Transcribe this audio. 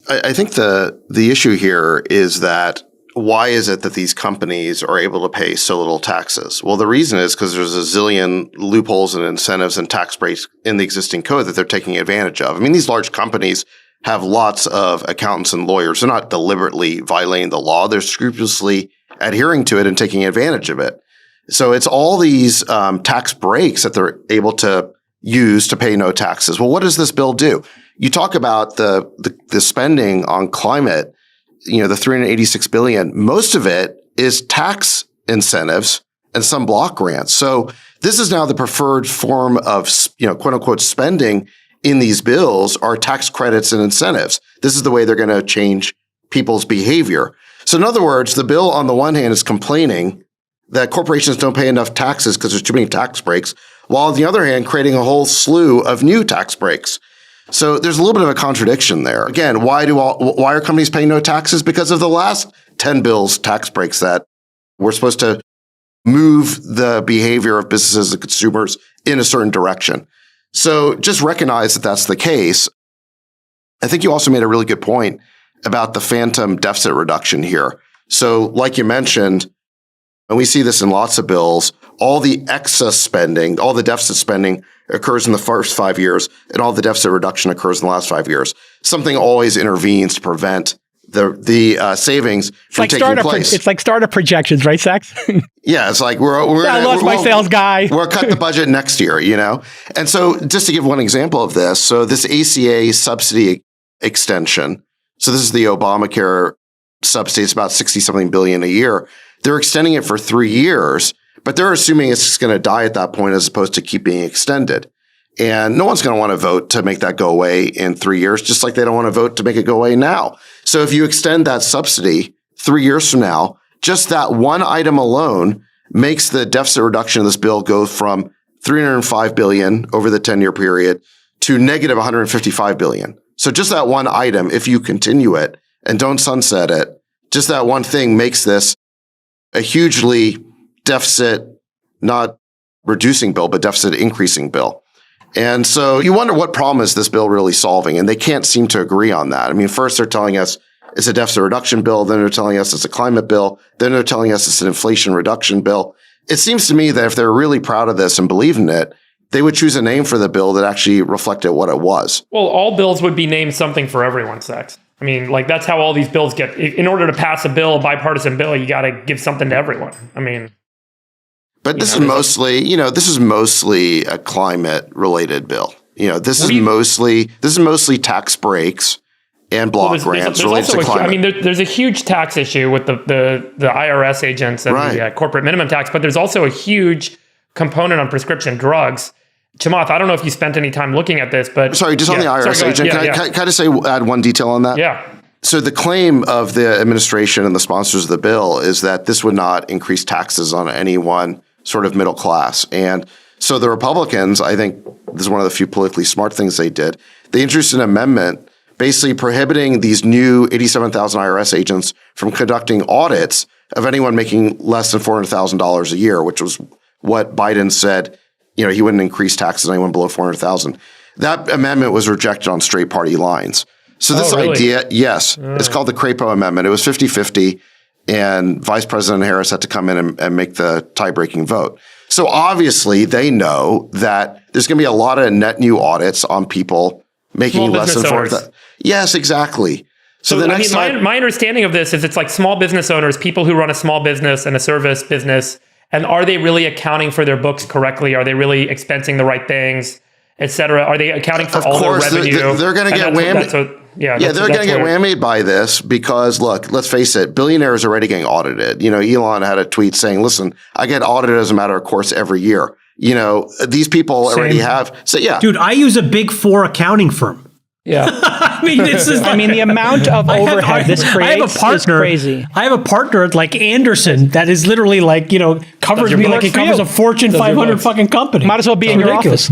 I think the issue here is that why is it that these companies are able to pay so little taxes? Well, the reason is because there's a zillion loopholes and incentives and tax breaks in the existing code that they're taking advantage of. I mean, these large companies have lots of accountants and lawyers. They're not deliberately violating the law. They're scrupulously adhering to it and taking advantage of it. So it's all these tax breaks that they're able to use to pay no taxes. Well, what does this bill do? You talk about the spending on climate, the $386 billion. Most of it is tax incentives and some block grants. So this is now the preferred form of, quote unquote spending in these bills are tax credits and incentives. This is the way they're going to change people's behavior. So in other words, the bill on the one hand is complaining that corporations don't pay enough taxes because there's too many tax breaks, while on the other hand, creating a whole slew of new tax breaks. So there's a little bit of a contradiction there. Again, why are companies paying no taxes? Because of the last 10 bills tax breaks that were supposed to move the behavior of businesses and consumers in a certain direction. So just recognize that that's the case. I think you also made a really good point about the phantom deficit reduction here. So like you mentioned, and we see this in lots of bills, all the excess spending, all the deficit spending occurs in the first 5 years, and all the deficit reduction occurs in the last 5 years. Something always intervenes to prevent the savings from taking place. It's like startup projections, right, Sachs? Yeah, it's like I lost my sales guy. We'll cut the budget next year, And so just to give one example of this, so this Aca Subsidy Extension, so this is the Obamacare subsidy, it's about 60-something billion a year. They're extending it for 3 years, but they're assuming it's just going to die at that point as opposed to keep being extended. And no one's going to want to vote to make that go away in 3 years, just like they don't want to vote to make it go away now. So if you extend that subsidy 3 years from now, just that one item alone makes the deficit reduction of this bill go from $305 billion over the 10-year period to negative $155 billion. So just that one item, if you continue it and don't sunset it, just that one thing makes this a hugely deficit, not reducing bill, but deficit increasing bill. And so you wonder what problem is this bill really solving? And they can't seem to agree on that. I mean, first they're telling us it's a deficit reduction bill. Then they're telling us it's a climate bill. Then they're telling us it's an inflation reduction bill. It seems to me that if they're really proud of this and believe in it, they would choose a name for the bill that actually reflected what it was. Well, all bills would be named something for everyone, Sachs. I mean, that's how all these bills get. In order to pass a bipartisan bill, you got to give something to everyone. I mean, but this is mostly a climate-related bill. This is mostly tax breaks and block grants related to climate. I mean, there's a huge tax issue with the IRS agents and the corporate minimum tax, but there's also a huge component on prescription drugs. Chamath, I don't know if you spent any time looking at this, but... Sorry, just on the IRS agent, can I just add one detail on that? Yeah. So the claim of the administration and the sponsors of the bill is that this would not increase taxes on anyone sort of middle class. And so the Republicans, I think this is one of the few politically smart things they did. They introduced an amendment basically prohibiting these new 87,000 IRS agents from conducting audits of anyone making less than $400,000 a year, which was what Biden said. He wouldn't increase taxes on anyone below $400,000. That amendment was rejected on straight party lines. So this idea, yes, it's called the Crapo Amendment. It was 50-50, and Vice President Harris had to come in and make the tie-breaking vote. So obviously they know that there's going to be a lot of net new audits on people making less than $400,000. Yes, exactly. So the next time, my understanding of this is it's like small business owners, people who run a small business and a service business. And are they really accounting for their books correctly? Are they really expensing the right things, et cetera? Are they accounting for all their revenue? They're going to get whammied. They're going to get whammied by this because, look, let's face it, billionaires are already getting audited. Elon had a tweet saying, listen, I get audited as a matter of course every year. These people already have. So, yeah. Dude, I use a Big Four accounting firm. Yeah. I mean, the amount of overhead this creates is crazy. I have a partner like Anderson that is literally covers me like it covers a Fortune 500 fucking company. Might as well be in your office.